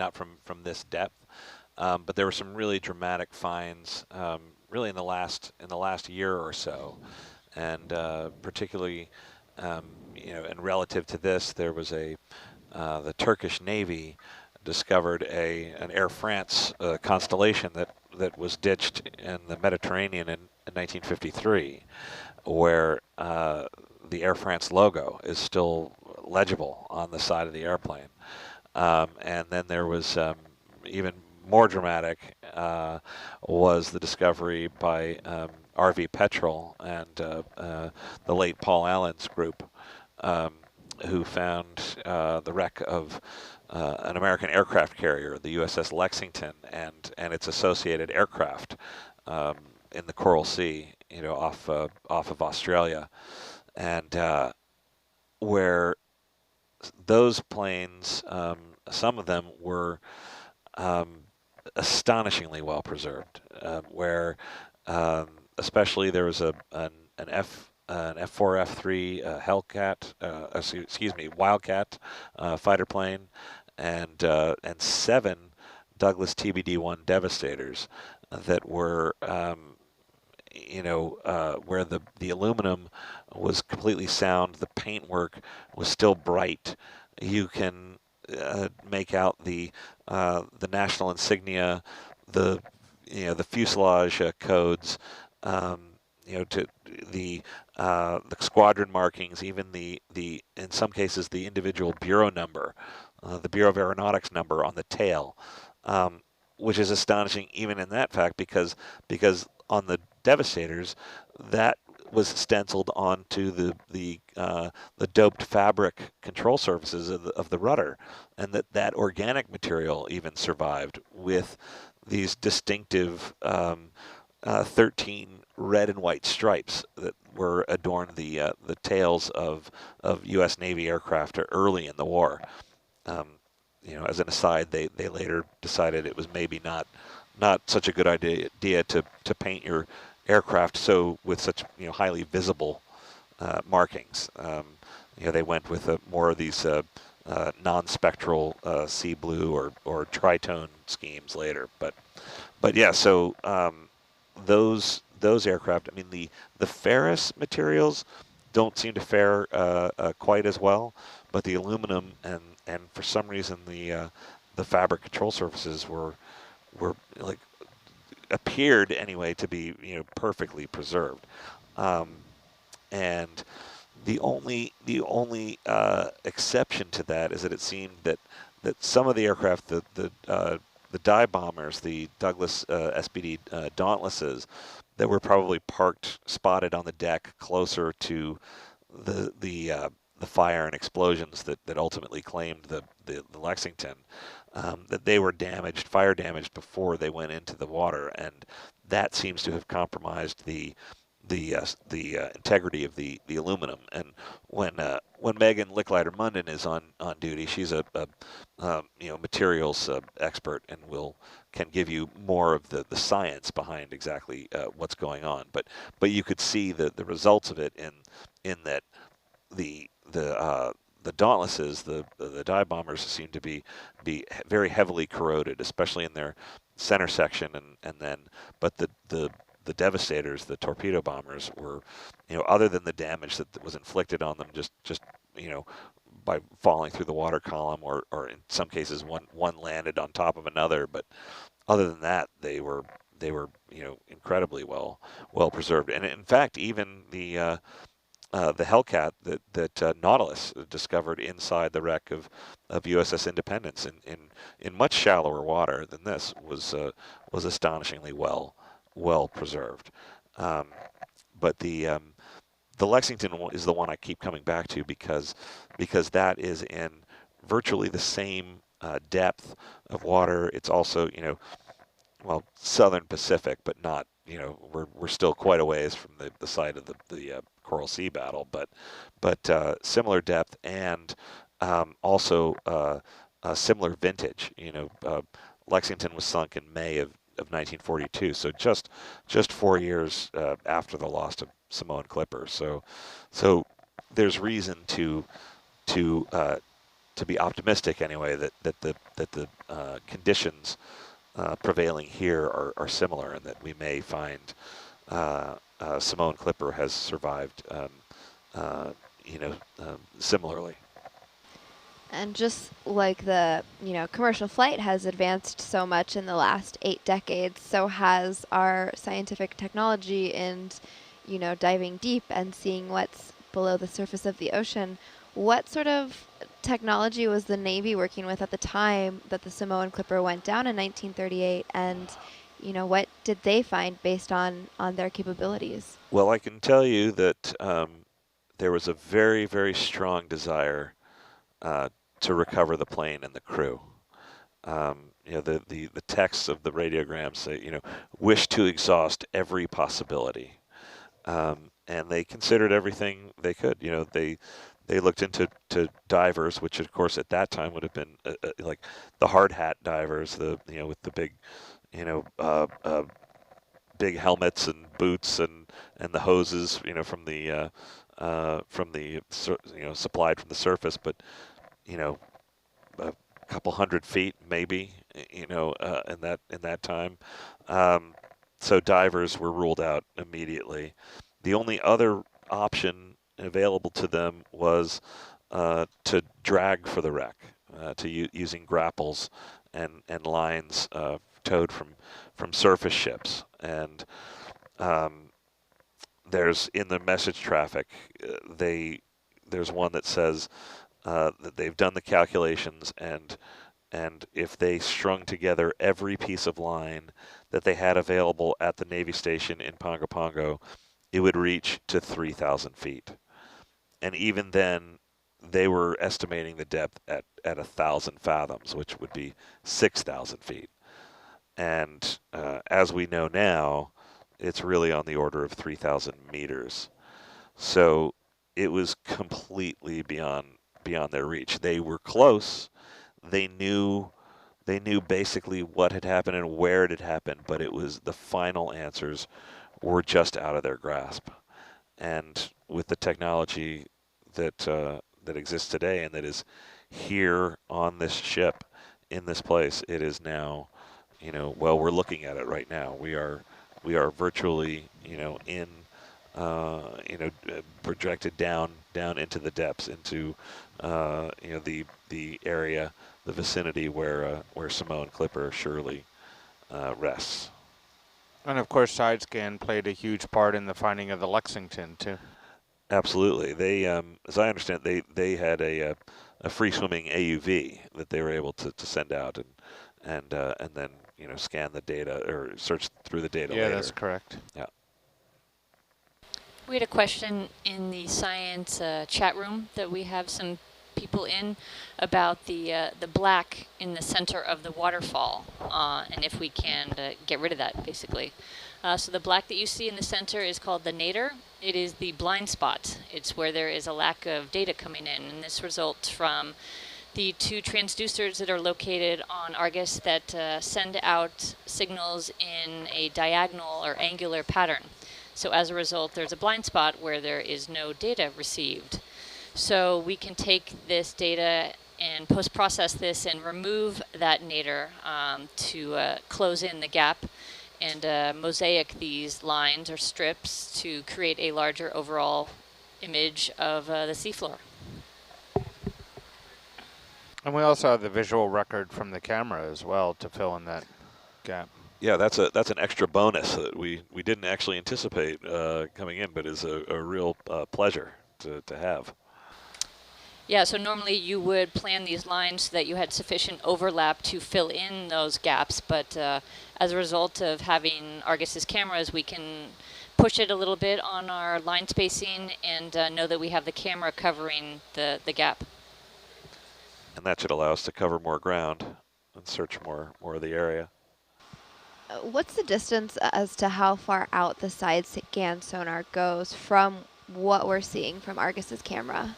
not from this depth. But there were some really dramatic finds, really in the last year or so, and particularly, and relative to this, there was the Turkish Navy discovered an Air France Constellation that was ditched in the Mediterranean in 1953, where the Air France logo is still legible on the side of the airplane. And then there was even more dramatic was the discovery by RV Petrel and the late Paul Allen's group, who found the wreck of an American aircraft carrier, the USS Lexington, and its associated aircraft in the Coral Sea, off of Australia, and where those planes, some of them were astonishingly well preserved, where especially there was an F4, F3 Hellcat, Wildcat fighter plane, and 7 Douglas TBD-1 Devastators that were, where the aluminum was completely sound, the paintwork was still bright. You can make out the national insignia, the fuselage codes, to the squadron markings, even the in some cases the individual bureau number, the Bureau of Aeronautics number on the tail, which is astonishing even in that fact because on the Devastators that was stenciled onto the doped fabric control surfaces of the rudder, and that organic material even survived with these distinctive 13 red and white stripes that were adorned the tails of U.S. Navy aircraft early in the war. As an aside, they later decided it was maybe not such a good idea to paint your aircraft with such highly visible markings. They went with more of these non-spectral sea blue or tritone schemes later. But yeah, so those aircraft. I mean, the ferrous materials don't seem to fare quite as well, but the aluminum and for some reason the fabric control surfaces were like appeared anyway to be perfectly preserved, and the only exception to that is that it seemed that some of the aircraft, the dive bombers, the Douglas SBD Dauntlesses, that were probably spotted on the deck closer to the fire and explosions that ultimately claimed the Lexington, that they were fire damaged before they went into the water, and that seems to have compromised the integrity of the aluminum. And when Megan Licklider-Munden is on duty, she's a materials expert and can give you more of the science behind exactly what's going on. But you could see the results of it in that the Dauntlesses, the dive bombers, seem to be very heavily corroded, especially in their center section, but the Devastators, the torpedo bombers, were, other than the damage that was inflicted on them just by falling through the water column, or in some cases one landed on top of another, but other than that they were incredibly well preserved. And in fact, even the Hellcat that Nautilus discovered inside the wreck of USS Independence in much shallower water than this was astonishingly well preserved. But the Lexington is the one I keep coming back to because that is in virtually the same depth of water. It's also southern Pacific, but not we're still quite a ways from the site of the Coral Sea battle, but similar depth and also a similar vintage. Lexington was sunk in May of 1942, so just 4 years after the loss of Samoan Clipper. So there's reason to to be optimistic anyway that the conditions prevailing here are similar, and that we may find Simone Clipper has survived, similarly. And just like the, commercial flight has advanced so much in the last 8 decades, so has our scientific technology and, diving deep and seeing what's below the surface of the ocean. What sort of technology was the Navy working with at the time that the Samoan Clipper went down in 1938? And, what did they find based on their capabilities? Well, I can tell you that there was a very, very strong desire to recover the plane and the crew. The texts of the radiograms say, wish to exhaust every possibility. And they considered everything they could. They looked into divers, which of course at that time would have been like the hard hat divers, with the big, big helmets and boots and the hoses, from the supplied from the surface, but a couple 100 feet maybe, in that time. So divers were ruled out immediately. The only other option available to them was to drag for the wreck, using grapples and lines towed from surface ships. And there's in the message traffic, there's one that says that they've done the calculations, and if they strung together every piece of line that they had available at the Navy station in Pongo Pongo, it would reach to 3,000 feet. And even then, they were estimating the depth at 1,000 fathoms, which would be 6,000 feet. And as we know now, it's really on the order of 3,000 meters. So it was completely beyond their reach. They were close. They knew basically what had happened and where it had happened, but it was the final answers were just out of their grasp. And with the technology that exists today and that is here on this ship in this place, it is now, we're looking at it right now. We are virtually, in projected down into the depths, into the area, the vicinity where Simone Clipper surely rests. And of course, side scan played a huge part in the finding of the Lexington too. Absolutely. They, as I understand, they had a free swimming AUV that they were able to send out and then scan the data or search through the data later. Yeah, that's correct. Yeah. We had a question in the science chat room that we have some people in about the black in the center of the waterfall, and if we can get rid of that, basically. So the black that you see in the center is called the nadir. It is the blind spot. It's where there is a lack of data coming in, and this results from the 2 transducers that are located on Argus that send out signals in a diagonal or angular pattern. So as a result, there's a blind spot where there is no data received. So we can take this data and post-process this and remove that nadir to close in the gap and mosaic these lines or strips to create a larger overall image of the seafloor. And we also have the visual record from the camera as well to fill in that gap. Yeah, that's an extra bonus that we didn't actually anticipate coming in, but is a real pleasure to have. Yeah, so normally you would plan these lines so that you had sufficient overlap to fill in those gaps, but as a result of having Argus's cameras, we can push it a little bit on our line spacing and know that we have the camera covering the gap. And that should allow us to cover more ground and search more of the area. What's the distance as to how far out the side scan sonar goes from what we're seeing from Argus's camera?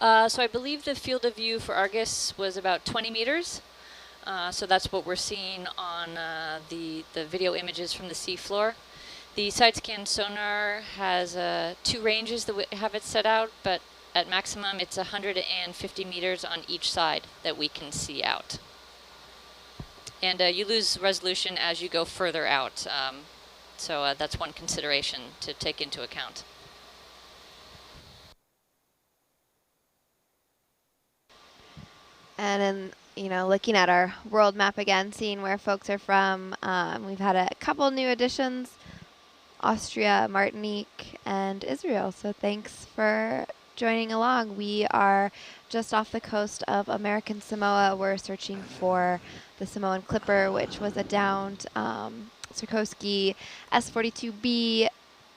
So I believe the field of view for Argus was about 20 meters. So that's what we're seeing on the video images from the seafloor. The side scan sonar has 2 ranges that we have it set out, but at maximum, it's 150 meters on each side that we can see out. And you lose resolution as you go further out. So that's one consideration to take into account. And in, looking at our world map again, seeing where folks are from, we've had a couple new additions: Austria, Martinique, and Israel. So thanks for joining along. We are just off the coast of American Samoa. We're searching for the Samoan Clipper, which was a downed Sikorsky S-42B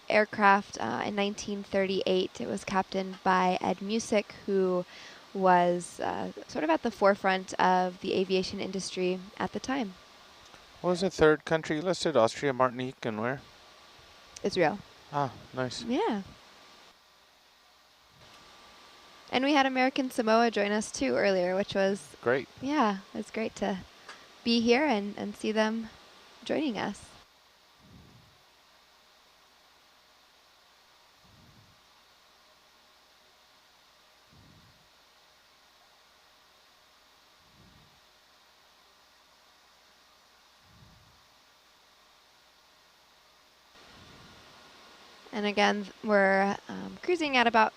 aircraft in 1938. It was captained by Ed Musick, who was sort of at the forefront of the aviation industry at the time. What was the third country listed? Austria, Martinique, and where? Israel. Ah, nice. Yeah. And we had American Samoa join us too earlier, which was Great. Yeah, it's great to be here and see them joining us. And again, we're cruising at about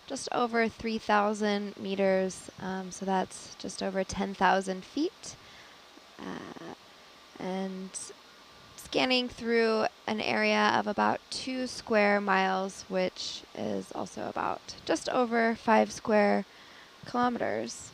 just over 3,000 meters, so that's just over 10,000 feet. And scanning through an area of about 2 square miles, which is also about just over 5 square kilometers.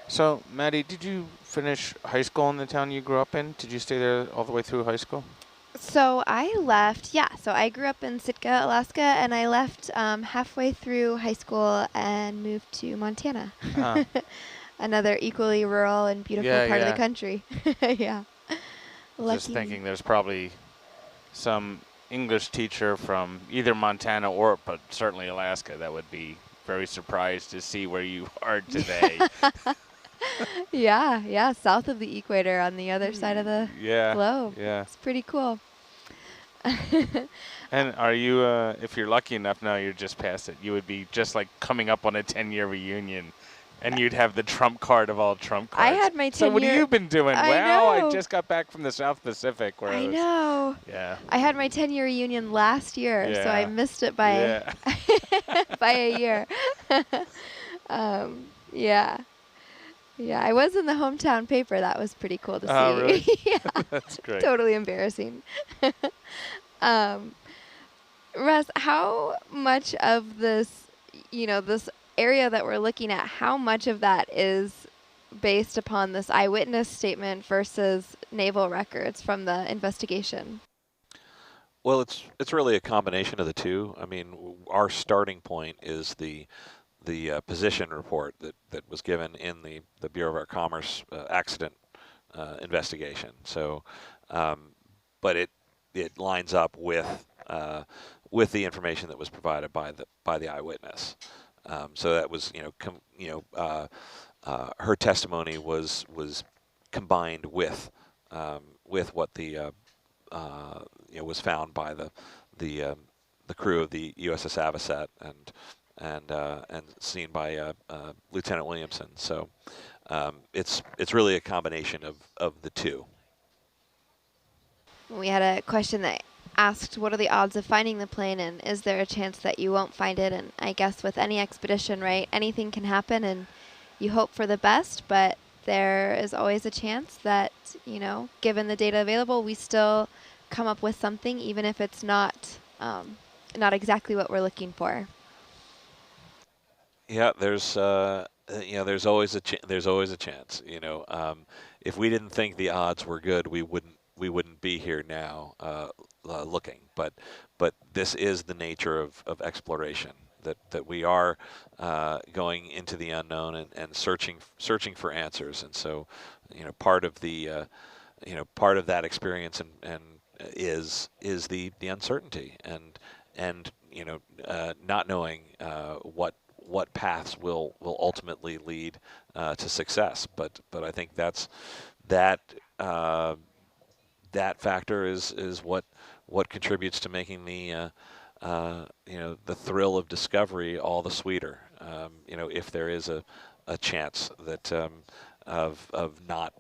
So, Maddie, did you finish high school in the town you grew up in? Did you stay there all the way through high school? So I left, so I grew up in Sitka, Alaska, and I left halfway through high school and moved to Montana. Another equally rural and beautiful part of the country. Yeah. Just thinking there's probably some English teacher from either Montana but certainly Alaska that would be very surprised to see where you are today. Yeah, south of the equator on the other side of the globe. Yeah. It's pretty cool. And are you, if you're lucky enough now, you're just past it, you would be just like coming up on a 10-year reunion, and you'd have the trump card of all trump cards. I had my 10-year. So what have you been doing? I Well, know. I just got back from the South Pacific. Where I know. Yeah. I had my 10-year reunion last year, so I missed it by by a year. Yeah, I was in the hometown paper. That was pretty cool to see. Oh, really? Yeah. That's great. Totally embarrassing. Russ, how much of this, this area that we're looking at, how much of that is based upon this eyewitness statement versus naval records from the investigation? Well, it's really a combination of the two. I mean, our starting point is the position report that was given in the Bureau of Our Commerce accident investigation. So, but it lines up with the information that was provided by the eyewitness. So that was her testimony was combined with what the was found by the crew of the USS Avocet and seen by Lieutenant Williamson. So it's really a combination of the two. We had a question that asked, what are the odds of finding the plane, and is there a chance that you won't find it? And I guess with any expedition, right, anything can happen, and you hope for the best, but there is always a chance that, given the data available, we still come up with something, even if it's not exactly what we're looking for. Yeah, there's always a chance. If we didn't think the odds were good, we wouldn't be here now looking. But this is the nature of exploration. that we are going into the unknown and searching for answers. And so, part of the part of that experience and is the uncertainty and not knowing what paths will ultimately lead to success. But I think that that factor is what contributes to making the the thrill of discovery all the sweeter. If there is a chance that of not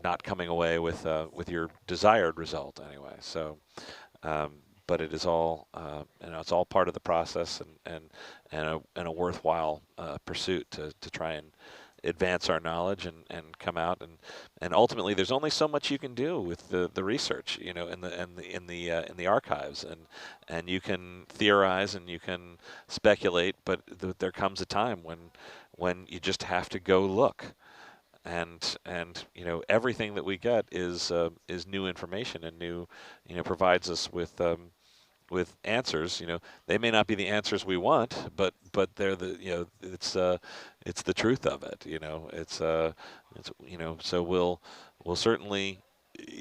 not coming away with your desired result anyway. So, but it is all it's all part of the process and a worthwhile pursuit to try and advance our knowledge and come out and ultimately there's only so much you can do with the research in the archives and you can theorize and you can speculate, but there comes a time when you just have to go look. And everything that we get is new information and new provides us with answers. They may not be the answers we want, but they're the it's the truth of it. So we'll certainly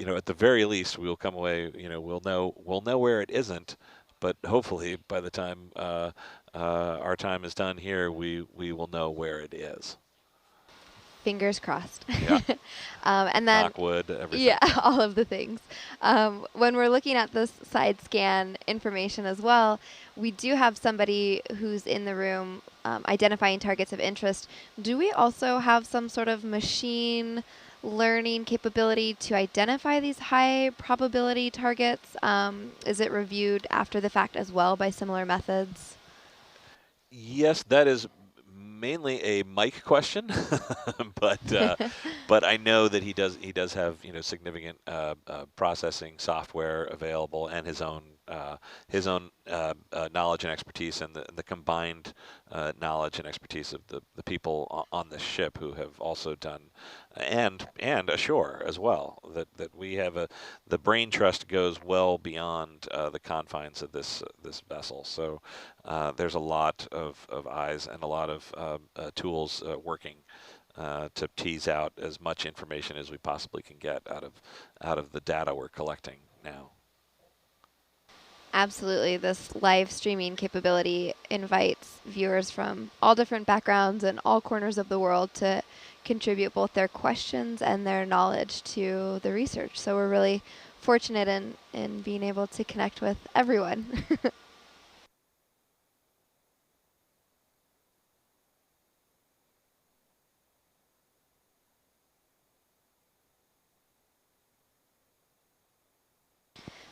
at the very least we'll come away. We'll know where it isn't, but hopefully by the time our time is done here, we will know where it is. Fingers crossed. Yeah. And then knock wood, everything. Yeah, all of the things. When we're looking at this side scan information as well, we do have somebody who's in the room identifying targets of interest. Do we also have some sort of machine learning capability to identify these high probability targets? Is it reviewed after the fact as well by similar methods? Yes, that is mainly a Mike question, but I know that he does have significant processing software available and his own knowledge and expertise and the combined knowledge and expertise of the people on the ship who have also done and ashore as well. That we have the brain trust goes well beyond the confines of this vessel. So there's a lot of eyes and a lot of tools working to tease out as much information as we possibly can get out of the data we're collecting now. Absolutely. This live streaming capability invites viewers from all different backgrounds and all corners of the world to contribute both their questions and their knowledge to the research. So we're really fortunate in being able to connect with everyone.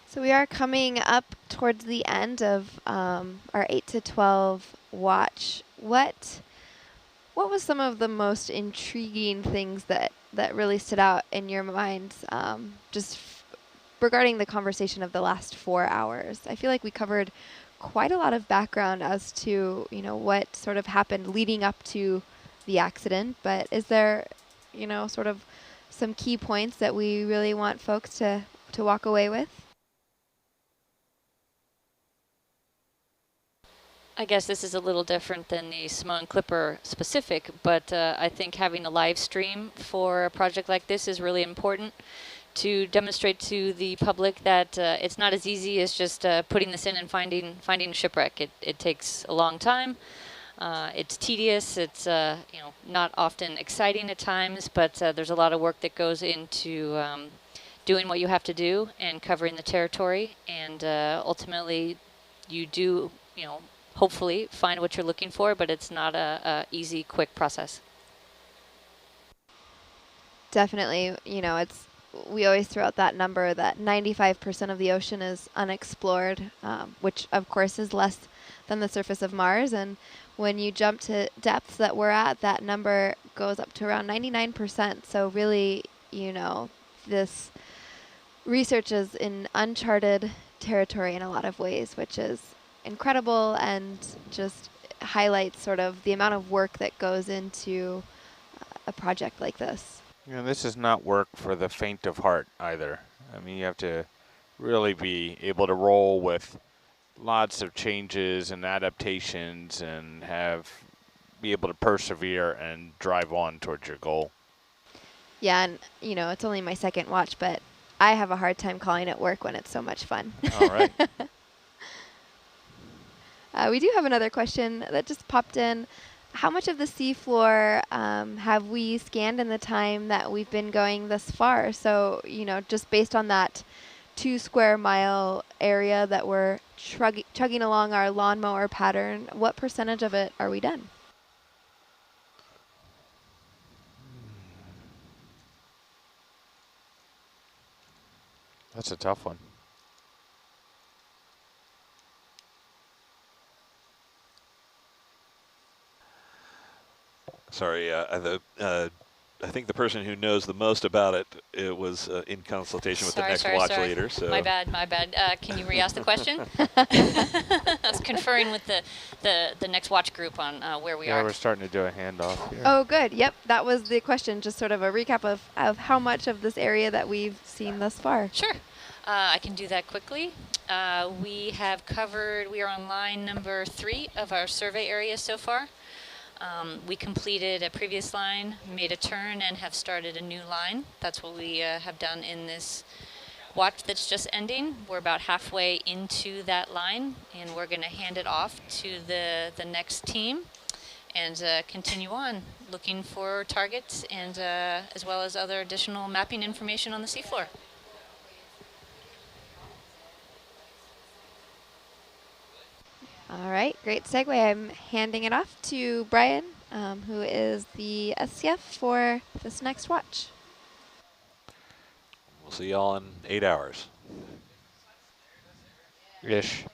So we are coming up towards the end of our 8 to 12 watch. What was some of the most intriguing things that really stood out in your minds, just regarding the conversation of the last 4 hours? I feel like we covered quite a lot of background as to what sort of happened leading up to the accident. But is there sort of some key points that we really want folks to walk away with? I guess this is a little different than the Simone Clipper specific, but I think having a live stream for a project like this is really important to demonstrate to the public that it's not as easy as just putting this in and finding a shipwreck. It takes a long time. It's tedious. It's not often exciting at times, but there's a lot of work that goes into doing what you have to do and covering the territory, and ultimately you do hopefully find what you're looking for, but it's not a easy, quick process. Definitely, we always throw out that number that 95% of the ocean is unexplored, which of course is less than the surface of Mars. And when you jump to depths that we're at, that number goes up to around 99%. So really, this research is in uncharted territory in a lot of ways, which is incredible and just highlights sort of the amount of work that goes into a project like this. This is not work for the faint of heart either. I mean, you have to really be able to roll with lots of changes and adaptations and be able to persevere and drive on towards your goal. Yeah, and it's only my second watch, but I have a hard time calling it work when it's so much fun. All right. We do have another question that just popped in. How much of the seafloor have we scanned in the time that we've been going thus far? So, just based on that 2 square mile area that we're chugging along our lawnmower pattern, what percentage of it are we done? That's a tough one. Sorry, I think the person who knows the most about it was in consultation with the next watch leader. So my bad. Can you re-ask the question? I was conferring with the next watch group on where we are. Yeah, we're starting to do a handoff here. Oh, good. Yep, that was the question. Just sort of a recap of how much of this area that we've seen thus far. Sure. I can do that quickly. We are on line number 3 of our survey area so far. We completed a previous line, made a turn, and have started a new line. That's what we have done in this watch that's just ending. We're about halfway into that line, and we're going to hand it off to the next team and continue on looking for targets and as well as other additional mapping information on the seafloor. All right, great segue. I'm handing it off to Brian, who is the SCF for this next watch. we'll see y'all in 8 hours. Ish.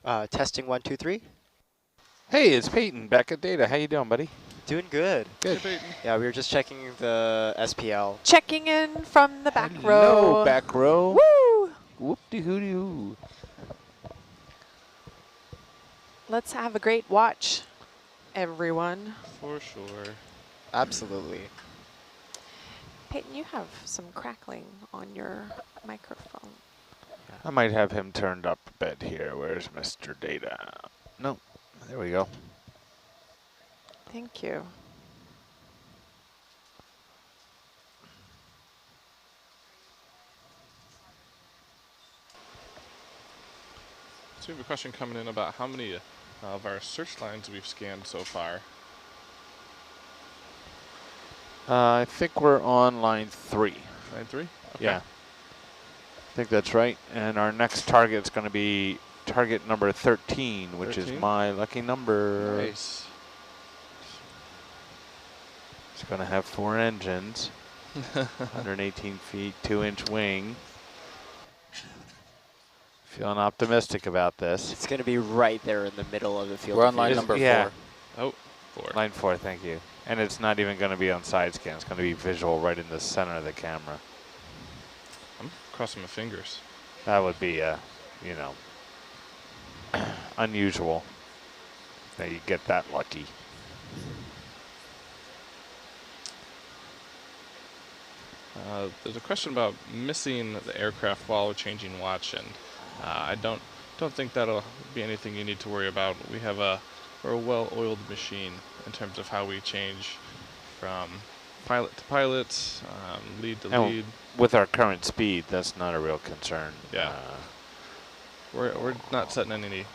Testing 1, 2, 3. Hey, it's Peyton back at Data. How you doing, buddy? Doing good. Good. Yeah, we were just checking the SPL. Checking in from the back Hello, row. back row. Woo! Whoop-de-hoo-doo. Let's have a great watch, everyone. For sure. Absolutely. Peyton, you have some crackling on your microphone. I might have him turned up a bit here. Where's Mr. Data? No, there we go. Thank you. So we have a question coming in about how many of our search lines we've scanned so far. I think we're on line 3. Line 3? Okay. Yeah. I think that's right. And our next target is going to be target number 13, which is 13? my lucky number. Nice. It's going to have 4 engines, 118 feet, 2-inch wing. Feeling optimistic about this. It's going to be right there in the middle of the field. We're on line number 4. Yeah. Oh, 4. Line 4, thank you. And it's not even going to be on side scan. It's going to be visual right in the center of the camera. I'm crossing my fingers. That would be, you know, unusual that you get that lucky. There's a question about missing the aircraft while changing watch, and I don't think that'll be anything you need to worry about. We're a well-oiled machine in terms of how we change from pilot to pilot, lead to lead. With our current speed, that's not a real concern. Yeah. We're not setting any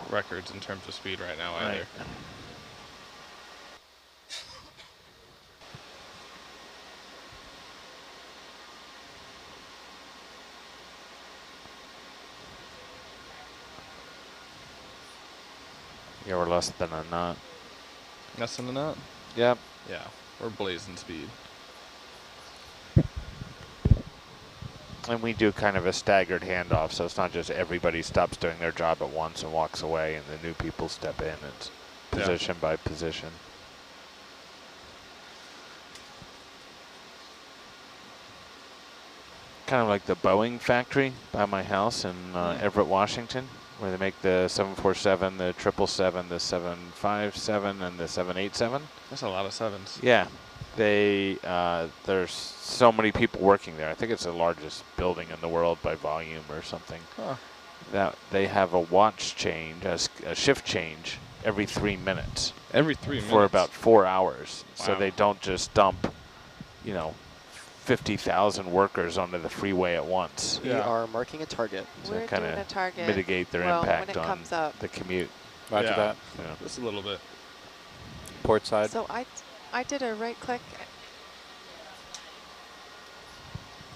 records in terms of speed right now either. Right. Yeah, we're less than a knot. Less than a knot? Yep. Yeah, we're blazing speed. And we do kind of a staggered handoff, so it's not just everybody stops doing their job at once and walks away and the new people step in. It's position by position. Kind of like the Boeing factory by my house in Everett, Washington, where they make the 747, the 777, the 757, and the 787. That's a lot of 7s. Yeah. There's so many people working there. I think it's the largest building in the world by volume or something. Huh. That they have a watch change, a shift change every 3 minutes. Every 3 minutes? For about 4 hours. Wow. So they don't just dump, you know, 50,000 workers onto the freeway at once. We are marking a target. We're to kind doing a of target. mitigate their Well, impact when it on comes up. the commute. Roger that. Yeah. Just a little bit. Port side. So I did a right click.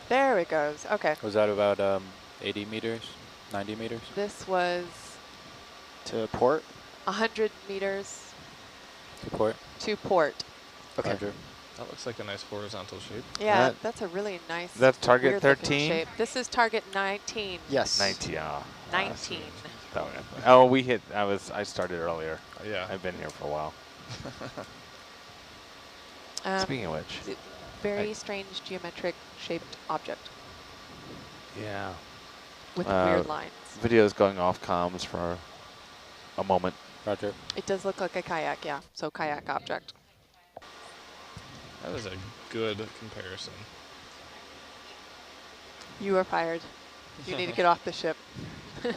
There it goes. Okay. Was that about 80 meters, 90 meters? This was To port? 100 meters To port? to port. Okay. Roger. That looks like a nice horizontal shape. Yeah, that's a really nice. That's target weird-looking 13? shape. This is target 19. Yes. 19. Oh, 19. Oh, we hit. I started earlier. Yeah. I've been here for a while. Speaking of which. Very strange geometric shaped object Yeah. with weird lines. Video's going off comms for a moment. Roger. It does look like a kayak, yeah. So kayak object. That is a good comparison. You are fired. You need to get off the ship. I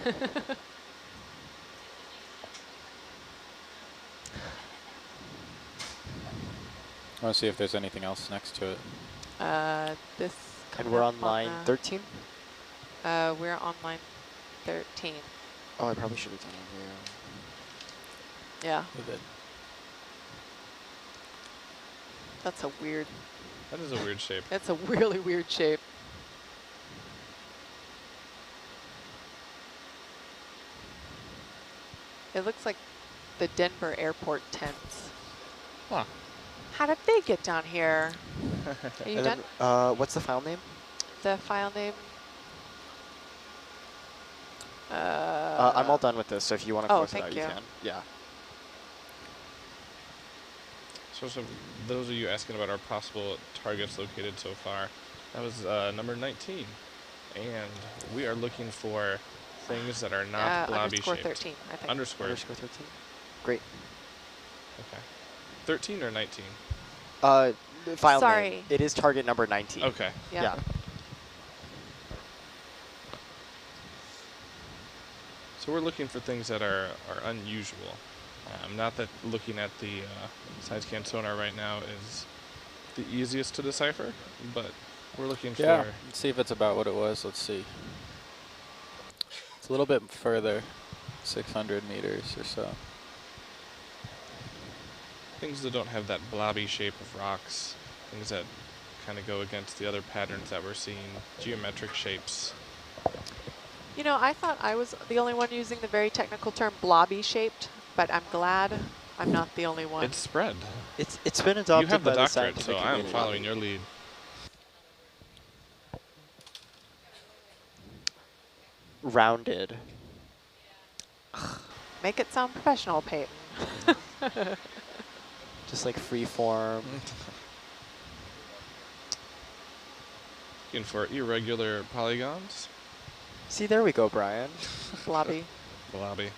want to see if there's anything else next to it. This. And we're on line 13? We're on line 13. Oh, I probably should have done it here. Yeah. With it. That's a weird. That is a weird shape. That's a really weird shape. It looks like the Denver airport tents. Huh. How did they get down here? Are you done? What's the file name? The file name? I'm all done with this, so if you want to Oh, close it thank out, you you. can. Yeah. So those of you asking about our possible targets located so far, that was number 19. And we are looking for things that are not blobby underscore shaped. 13, I think. Underscore. Underscore 13. Great. Okay. 13 or 19? File Sorry. name. It is target number 19. Okay. Yeah. So we're looking for things that are unusual. Not that looking at the side-scan sonar right now is the easiest to decipher, but we're looking Yeah, for... let's see if it's about what it was. Let's see. It's a little bit further, 600 meters or so. things that don't have that blobby shape of rocks, things that kind of go against the other patterns that we're seeing, geometric shapes. You know, I thought I was the only one using the very technical term blobby shaped, but I'm glad I'm not the only one. It's spread. It's been adopted You have the by doctorate, scientific so I'm community. following your lead. Rounded. Make it sound professional, Peyton. Just like free form. Looking for irregular polygons. See, there we go, Brian. Blobby. Blobby.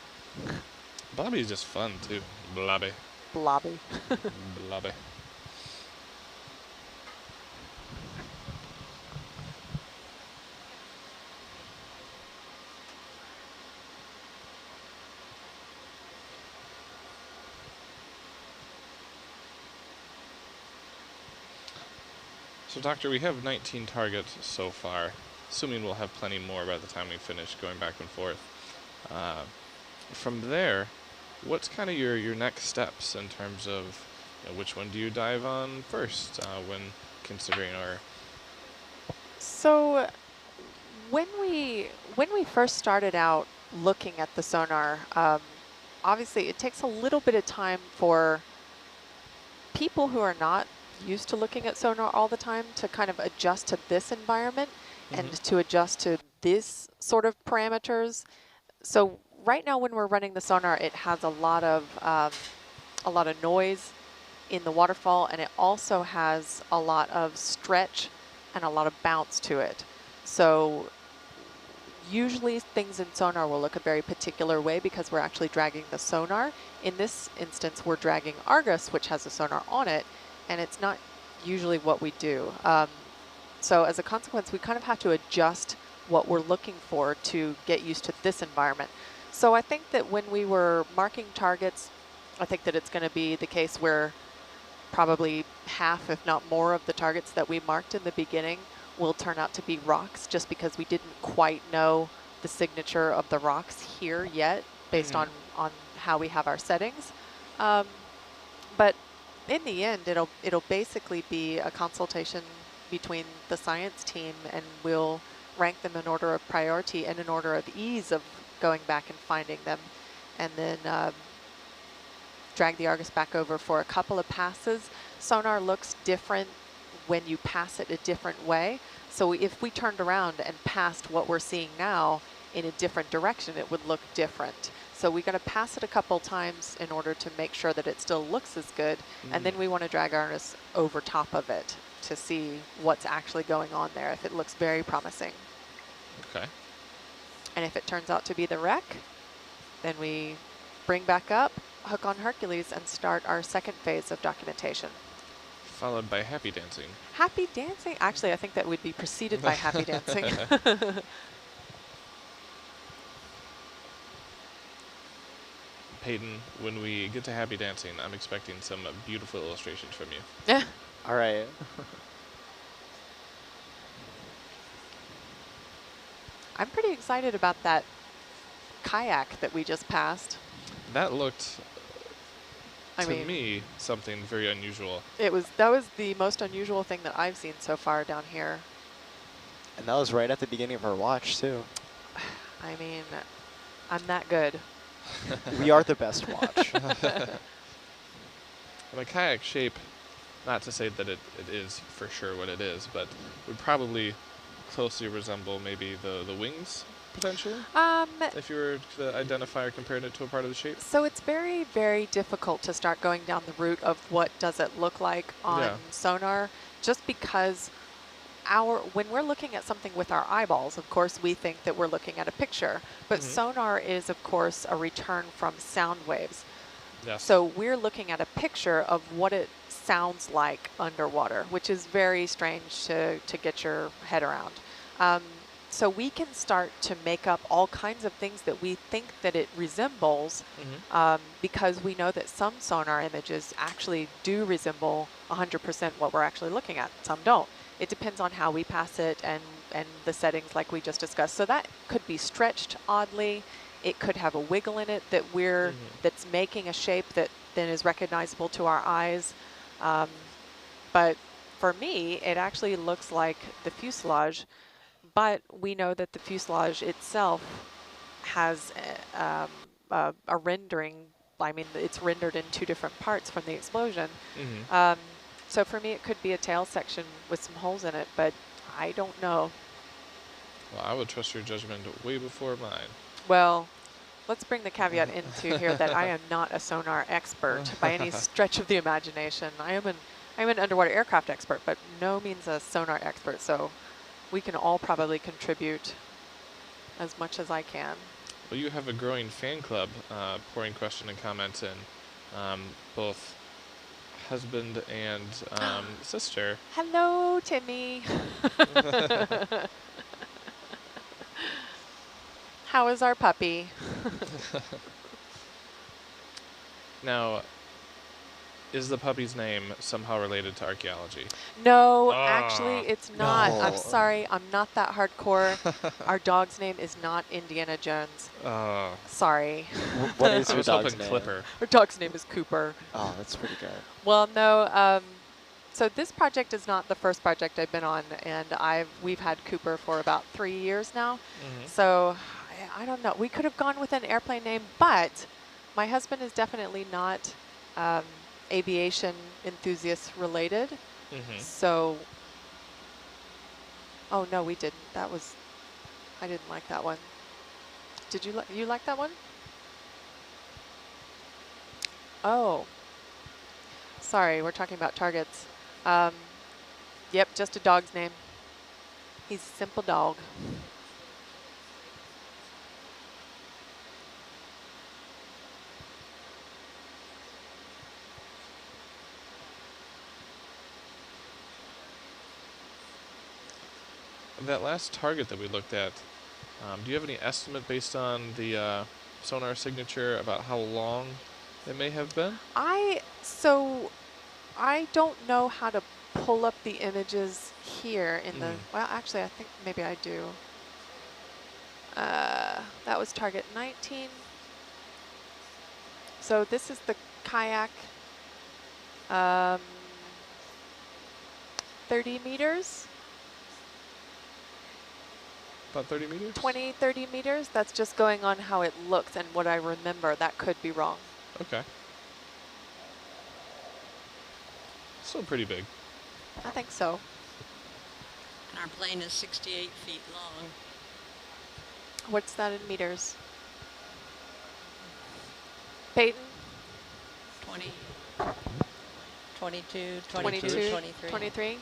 Blobby is just fun, too. Blobby. Blobby. Blobby. So, Doctor, we have 19 targets so far, assuming we'll have plenty more by the time we finish going back and forth. From there, what's kind of your next steps in terms of which one do you dive on first when considering our... So when we first started out looking at the sonar, obviously it takes a little bit of time for people who are not used to looking at sonar all the time to kind of adjust to this environment and to adjust to this sort of parameters. So right now when we're running the sonar, it has a lot of noise in the waterfall, and it also has a lot of stretch and a lot of bounce to it. So usually things in sonar will look a very particular way because we're actually dragging the sonar. In this instance, we're dragging Argus, which has a sonar on it, and it's not usually what we do. So as a consequence, we kind of have to adjust what we're looking for to get used to this environment. So I think that when we were marking targets, I think that it's going to be the case where probably half, if not more, of the targets that we marked in the beginning will turn out to be rocks, just because we didn't quite know the signature of the rocks here yet, based on how we have our settings. But in the end, it'll basically be a consultation between the science team, and we'll rank them in order of priority and in order of ease of going back and finding them, and then drag the Argus back over for a couple of passes. Sonar looks different when you pass it a different way. So if we turned around and passed what we're seeing now in a different direction, it would look different. So we got to pass it a couple times in order to make sure that it still looks as good. And then we want to drag Argus over top of it to see what's actually going on there, if it looks very promising. Okay. And if it turns out to be the wreck, then we bring back up, hook on Hercules, and start our second phase of documentation. Followed by happy dancing. Happy dancing? Actually, I think that would be preceded by happy dancing. Peyton, when we get to happy dancing, I'm expecting some beautiful illustrations from you. Yeah. All right. I'm pretty excited about that kayak that we just passed. That looked, I to mean, me, something very unusual. that was the most unusual thing that I've seen so far down here. And that was right at the beginning of our watch, too. I mean, I'm that good. We are the best watch. And a kayak shape, not to say that it is for sure what it is, but would probably closely resemble maybe the wings, potentially? If you were to identify or compare it to a part of the shape? So it's very, very difficult to start going down the route of what does it look like on sonar, just because when we're looking at something with our eyeballs, of course, we think that we're looking at a picture. But sonar is, of course, a return from sound waves. Yes. So we're looking at a picture of what it sounds like underwater, which is very strange to get your head around. So we can start to make up all kinds of things that we think that it resembles, because we know that some sonar images actually do resemble 100% what we're actually looking at. Some don't. It depends on how we pass it and the settings like we just discussed. So that could be stretched oddly. It could have a wiggle in it that that's making a shape that then is recognizable to our eyes. But for me, it actually looks like the fuselage, but we know that the fuselage itself has a rendering. I mean, it's rendered in 2 different parts from the explosion. So for me, it could be a tail section with some holes in it, but I don't know. Well, I would trust your judgment way before mine. Well, let's bring the caveat into here that I am not a sonar expert by any stretch of the imagination. I am an underwater aircraft expert, but no means a sonar expert. So we can all probably contribute as much as I can. Well, you have a growing fan club pouring question and comments in, both husband and sister. Hello, Timmy. How is our puppy? Now, is the puppy's name somehow related to archaeology? No, actually, it's not. No. I'm sorry. I'm not that hardcore. Our dog's name is not Indiana Jones. Sorry. What is your dog's name? Clipper. Our dog's name is Cooper. Oh, that's pretty good. Well, no. So this project is not the first project I've been on, and we've had Cooper for about 3 years now. So I don't know. We could have gone with an airplane name, but my husband is definitely not aviation enthusiast related. So, oh no, we didn't. I didn't like that one. Did you like that one? Oh, sorry, we're talking about targets. Yep, just a dog's name. He's a simple dog. That last target that we looked at, do you have any estimate based on the sonar signature about how long it may have been? So I don't know how to pull up the images here in the, well, actually, I think maybe I do. That was target 19. So this is the kayak, 30 meters. About 30 meters? 20, 30 meters. That's just going on how it looks and what I remember. That could be wrong. Okay. Still pretty big. I think so. And our plane is 68 feet long. What's that in meters? Peyton? 20, 22, 22, 23. 23.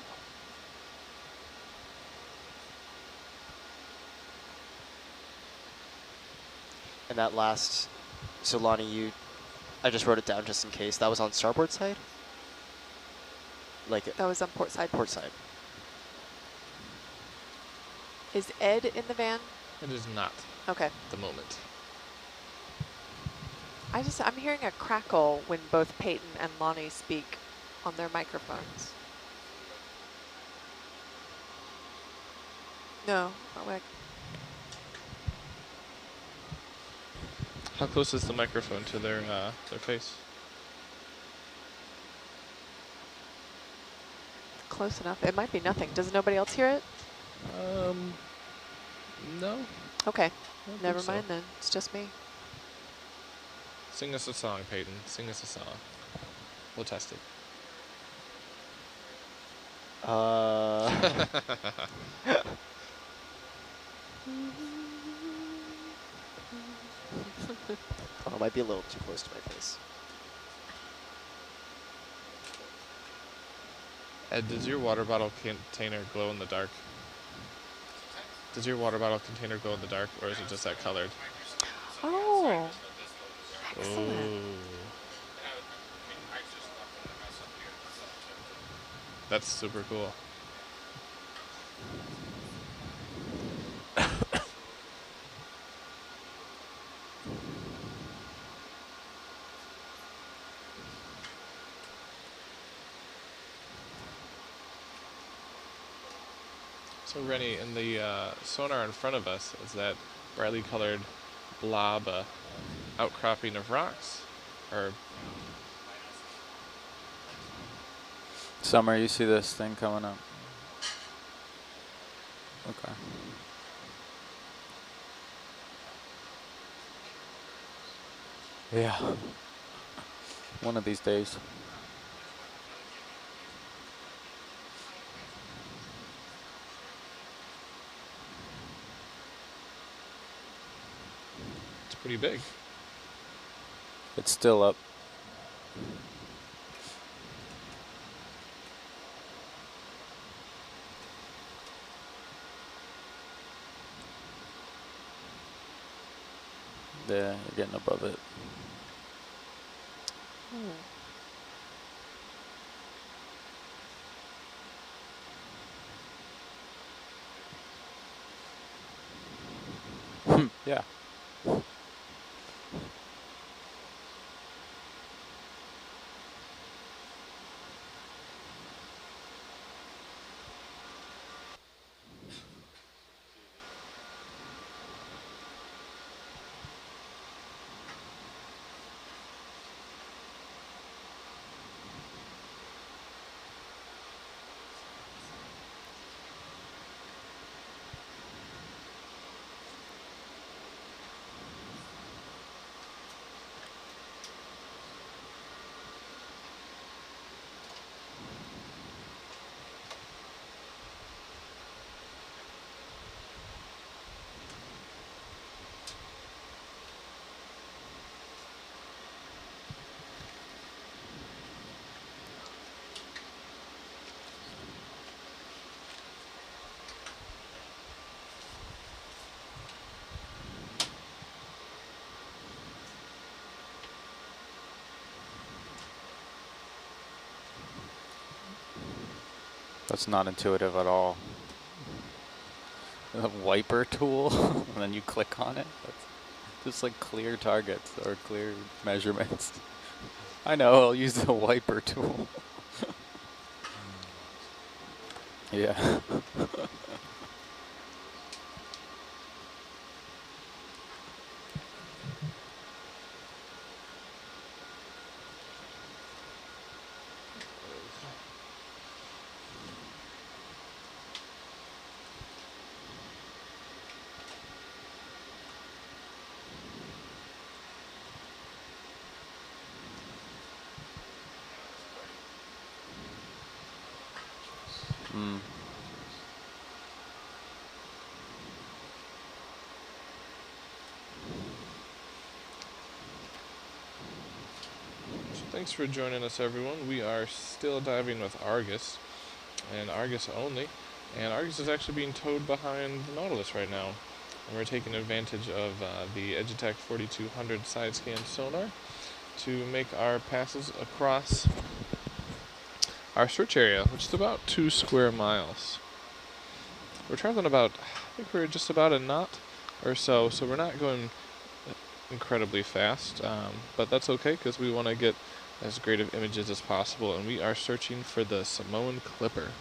And that last, so Lonnie, I just wrote it down just in case. That was on starboard side? Like that was on port side. Port side. Is Ed in the van? It is not. Okay. At the moment. I'm hearing a crackle when both Peyton and Lonnie speak on their microphones. No, not like. How close is the microphone to their face? Close enough. It might be nothing. Does nobody else hear it? No. Okay. Never mind then. It's just me. Sing us a song, Peyton. Sing us a song. We'll test it. Oh, it might be a little too close to my face. Ed, does your water bottle container glow in the dark? Does your water bottle container glow in the dark, or is it just that colored? Oh, excellent. Ooh. That's super cool. So Rennie, in the sonar in front of us is that brightly colored blob outcropping of rocks, or Summer, you see this thing coming up? Okay. Yeah. One of these days. it's pretty big. It's still up. Yeah, you're getting above it. Yeah. That's not intuitive at all. A wiper tool, and then you click on it. That's just like clear targets or clear measurements. I know, I'll use the wiper tool. Yeah. Mm. So thanks for joining us, everyone. We are still diving with Argus, and Argus only. And Argus is actually being towed behind the Nautilus right now. And we're taking advantage of the Edgetech 4200 side scan sonar to make our passes across our search area, which is about 2 square miles. We're traveling about, I think we're just about a knot or so, so we're not going incredibly fast, but that's okay because we want to get as great of images as possible, and we are searching for the Samoan Clipper.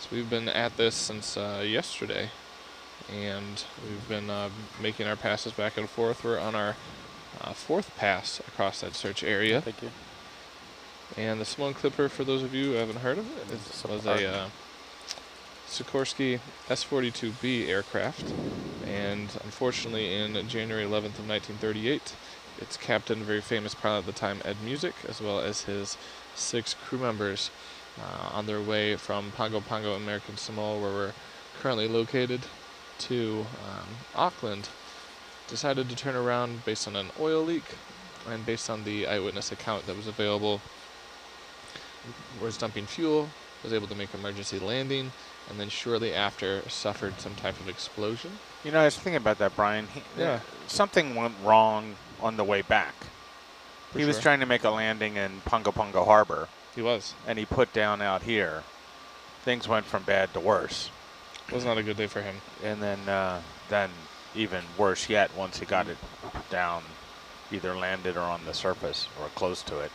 So we've been at this since yesterday, and we've been making our passes back and forth. We're on our 4th pass across that search area. Thank you. And the Samoan Clipper, for those of you who haven't heard of it, was a Sikorsky S-42B aircraft, and unfortunately in January 11th of 1938, its captain, very famous pilot at the time, Ed Music, as well as his 6 crew members on their way from Pago Pago, American Samoa, where we're currently located, to Auckland, decided to turn around based on an oil leak and based on the eyewitness account that was available. Was dumping fuel, was able to make emergency landing, and then shortly after suffered some type of explosion. You know, I was thinking about that, Brian. Something went wrong on the way back. He was trying to make a landing in Punga Punga Harbor. He was. And he put down out here. Things went from bad to worse. Was not a good day for him. And then even worse yet, once he got it down, either landed or on the surface or close to it.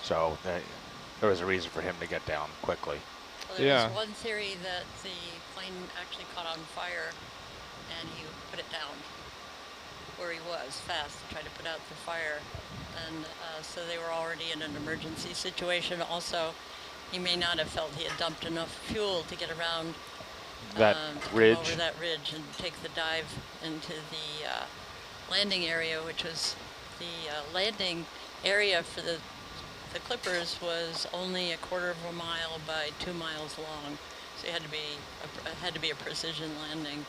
So there was a reason for him to get down quickly. Well, there was one theory that the plane actually caught on fire and he put it down where he was fast to try to put out the fire. And so they were already in an emergency situation. Also, he may not have felt he had dumped enough fuel to get around that ridge. Over that ridge and take the dive into the landing area, which was the landing area for the Clippers was only 1/4 of a mile by 2 miles long, so it had to be a precision landing.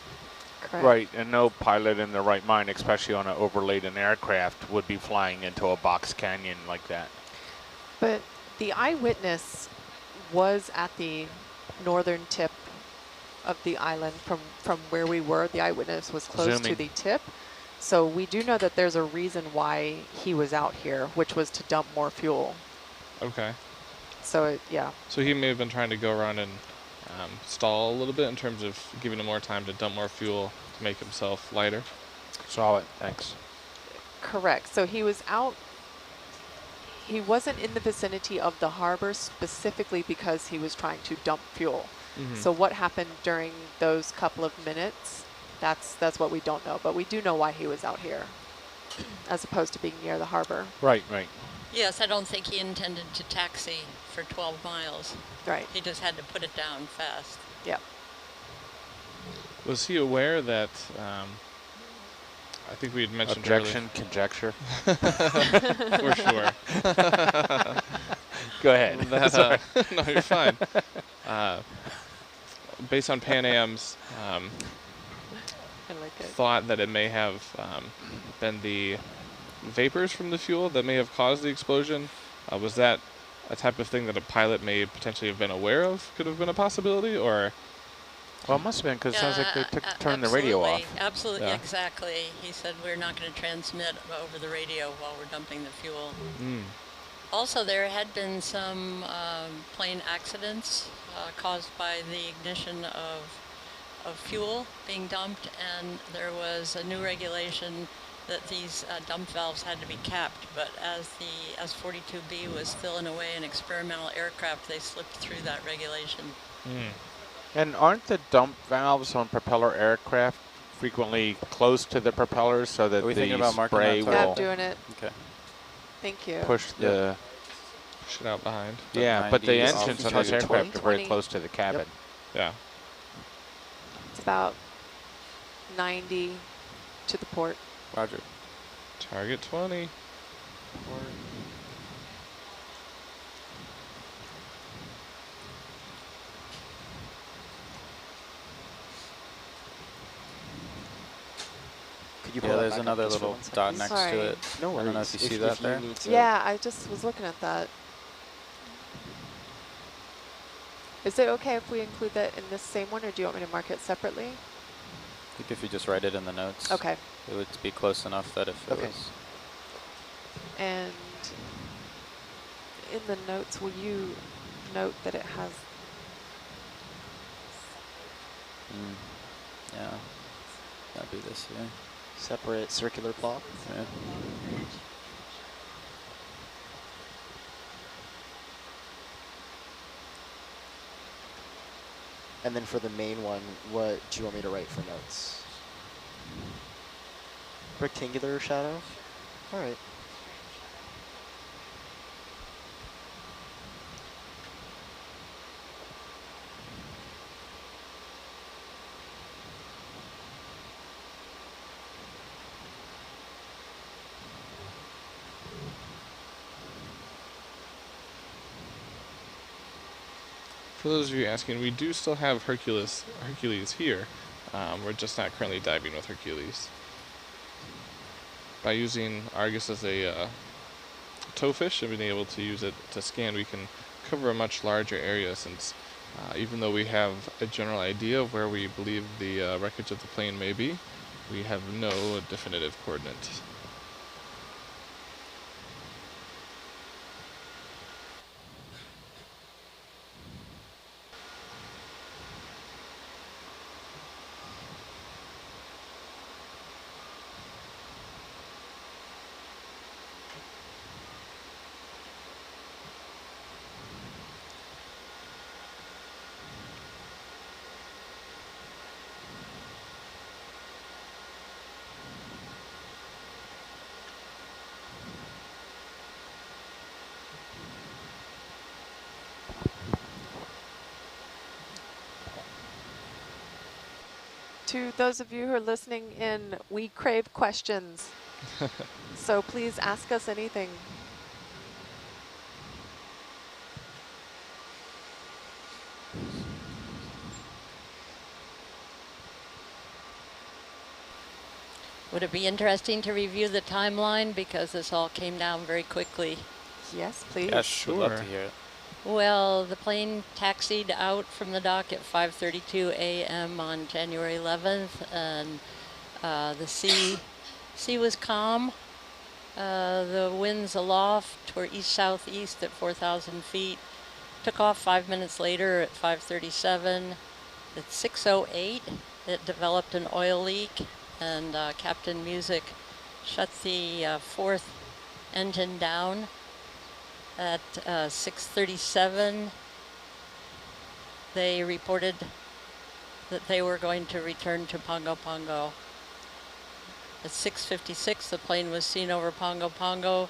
Correct. Right, and no pilot in their right mind, especially on an overladen aircraft, would be flying into a box canyon like that. But the eyewitness was at the northern tip of the island from where we were. The eyewitness was close to the tip. So we do know that there's a reason why he was out here, which was to dump more fuel. Okay. So, yeah. So he may have been trying to go around and stall a little bit in terms of giving him more time to dump more fuel to make himself lighter. Saw it, thanks. Correct. So he was out. He wasn't in the vicinity of the harbor specifically because he was trying to dump fuel. Mm-hmm. So what happened during those couple of minutes, that's what we don't know. But we do know why he was out here as opposed to being near the harbor. Right, right. Yes, I don't think he intended to taxi for 12 miles. Right. He just had to put it down fast. Yeah. Was he aware that, I think we had mentioned Objection, conjecture? For sure. Go ahead. That, no, you're fine. Based on Pan Am's thought that it may have been the vapors from the fuel that may have caused the explosion, was that a type of thing that a pilot may potentially have been aware of? Could have been a possibility, or? Well, it must have been, because it sounds like they turned the radio off. Absolutely, exactly. He said we're not going to transmit over the radio while we're dumping the fuel. Mm. Also, there had been some plane accidents caused by the ignition of fuel being dumped, and there was a new regulation that these dump valves had to be capped, but as the S-42B was still in a way an experimental aircraft, they slipped through that regulation. Mm. And aren't the dump valves on propeller aircraft frequently close to the propellers so that the spray will... Yeah, I'm doing it. Okay. Thank you. Push the... Push it out behind. Yeah, but the engines on those aircraft are very close to the cabin. Yeah. It's about 90 to the port. Roger. Target 20. Could you yeah, there's another little dot next to it. No worries. I don't know if you see that there. Yeah, I just was looking at that. Is it okay if we include that in this same one, or do you want me to mark it separately? I think if you just write it in the notes, okay, it would be close enough that if it was... And in the notes, will you note that it has... Yeah, that'd be this here. Separate circular plot? Yeah. And then for the main one, what do you want me to write for notes? Rectangular shadow? All right. For those of you asking, we do still have Hercules here. We're just not currently diving with Hercules. By using Argus as a tow fish and being able to use it to scan, we can cover a much larger area, since even though we have a general idea of where we believe the wreckage of the plane may be, we have no definitive coordinates. To those of you who are listening in, we crave questions. So please ask us anything. Would it be interesting to review the timeline, because this all came down very quickly? Yes, please. Yeah, sure. Would love to hear it. Well, the plane taxied out from the dock at 5:32 a.m. on January 11th, and the sea was calm. The winds aloft were east-southeast at 4,000 feet. Took off 5 minutes later at 5:37. At 6:08, it developed an oil leak, and Captain Music shut the fourth engine down. At 6:37, they reported that they were going to return to Pongo Pongo. At 6:56, the plane was seen over Pongo Pongo,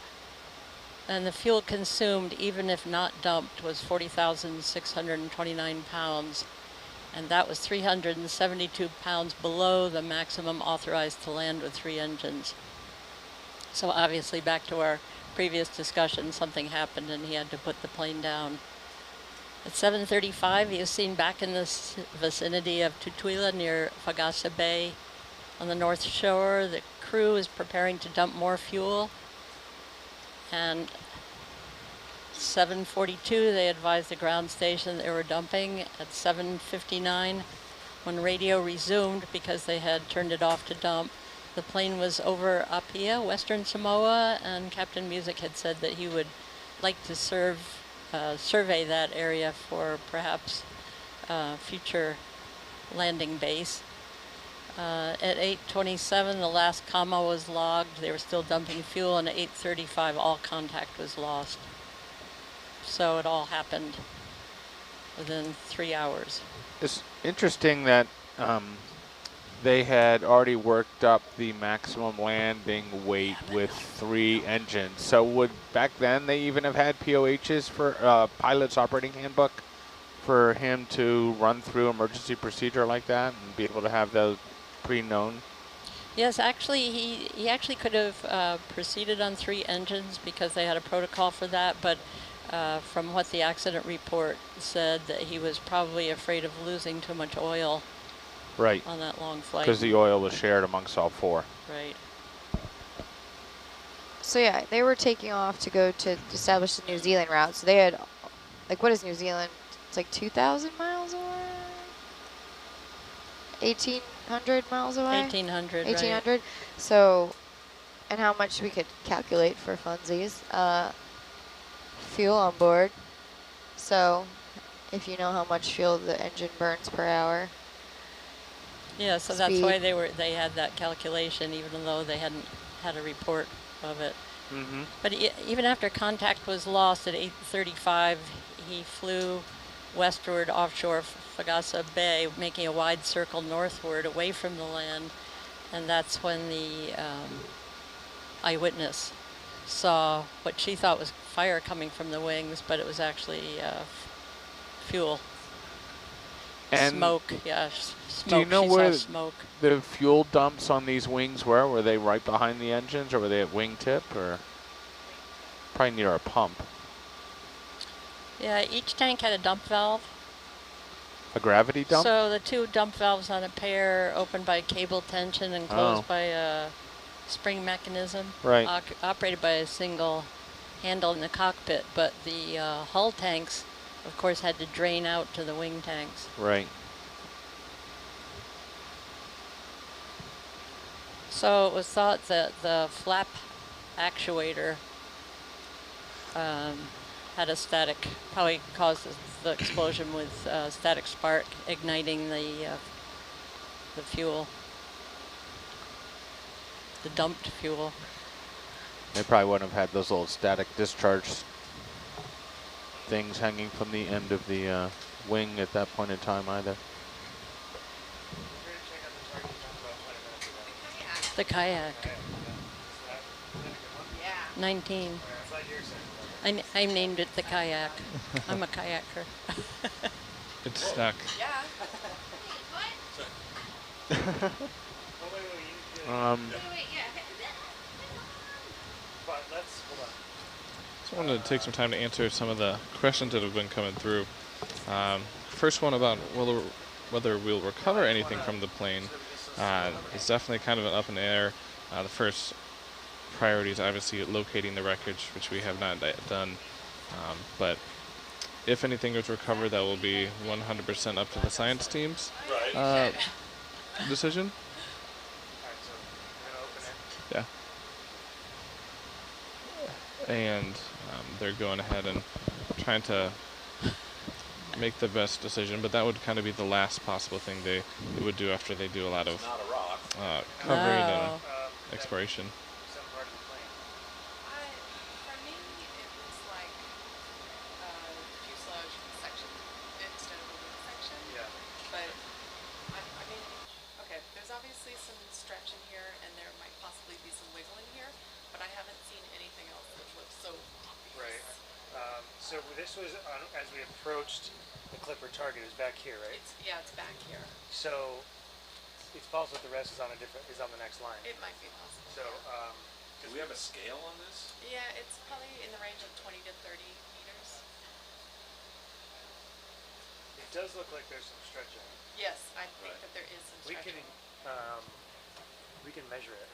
and the fuel consumed, even if not dumped, was 40,629 pounds, and that was 372 pounds below the maximum authorized to land with 3 engines. So obviously, back to our previous discussion, something happened and he had to put the plane down. At 7:35, he was seen back in the vicinity of Tutuila near Fagasa Bay on the north shore. The crew is preparing to dump more fuel, and 7:42, they advised the ground station they were dumping. At 7:59, when radio resumed because they had turned it off to dump, the plane was over Apia, Western Samoa, and Captain Music had said that he would like to survey that area for perhaps future landing base. At 8:27, the last comma was logged. They were still dumping fuel, and at 8:35, all contact was lost. So it all happened within 3 hours. It's interesting that they had already worked up the maximum landing weight with 3 engines. So would back then they even have had POHs for pilot's operating handbook for him to run through emergency procedure like that and be able to have those pre-known? Yes, actually, he actually could have proceeded on 3 engines because they had a protocol for that, but from what the accident report said, that he was probably afraid of losing too much oil. Right. On that long flight. Because the oil was shared amongst all 4. Right. So yeah, they were taking off to go to establish the New Zealand route. So they had, like, what is New Zealand? It's like 2,000 miles away? 1,800 miles away? 1,800, 1,800. right. So, and how much we could calculate for funsies. Fuel on board. So, if you know how much fuel the engine burns per hour. Yeah, so that's why they had that calculation, even though they hadn't had a report of it. Mm-hmm. But even after contact was lost at 8:35, he flew westward offshore Fagasa Bay, making a wide circle northward away from the land, and that's when the eyewitness saw what she thought was fire coming from the wings, but it was actually fuel. And smoke, yeah, smoke. Do you know she where saw smoke. the fuel dumps on these wings were? Were they right behind the engines, or were they at wingtip, or probably near a pump? Yeah, each tank had a dump valve. A gravity dump? So the two dump valves on a pair opened by cable tension and closed by a spring mechanism. Right. Operated by a single handle in the cockpit, but the hull tanks, of course, had to drain out to the wing tanks. Right. So it was thought that the flap actuator had a static, probably caused the explosion with static spark igniting the fuel, the dumped fuel. They probably wouldn't have had those little static discharge things hanging from the end of the wing at that point in time either. The kayak. 19. I named it the kayak. I'm a kayaker. It's stuck. Just wanted to take some time to answer some of the questions that have been coming through. First one about whether we'll recover anything from the plane. It's definitely kind of an up in the air. The first priority is obviously locating the wreckage, which we have not done. But if anything is recovered, that will be 100% up to the science team's decision. Yeah. And they're going ahead and trying to make the best decision, but that would kind of be the last possible thing they would do after they do a lot of covering and exploration. For me, it was like fuselage section instead of a wing section. Yeah. But I mean, okay, there's obviously some stretch in here, and there might possibly be some wiggle in here, but I haven't seen anything else that looks so obvious. Right. So this was as we approached the Clipper target. It was back here, right? It's back here. So it's possible that the rest is on the next line. It might be possible. So do we have a scale on this? Yeah, it's probably in the range of 20 to 30 meters. It does look like there's some stretch in it. Yes, I think that there is some stretch. We can measure it.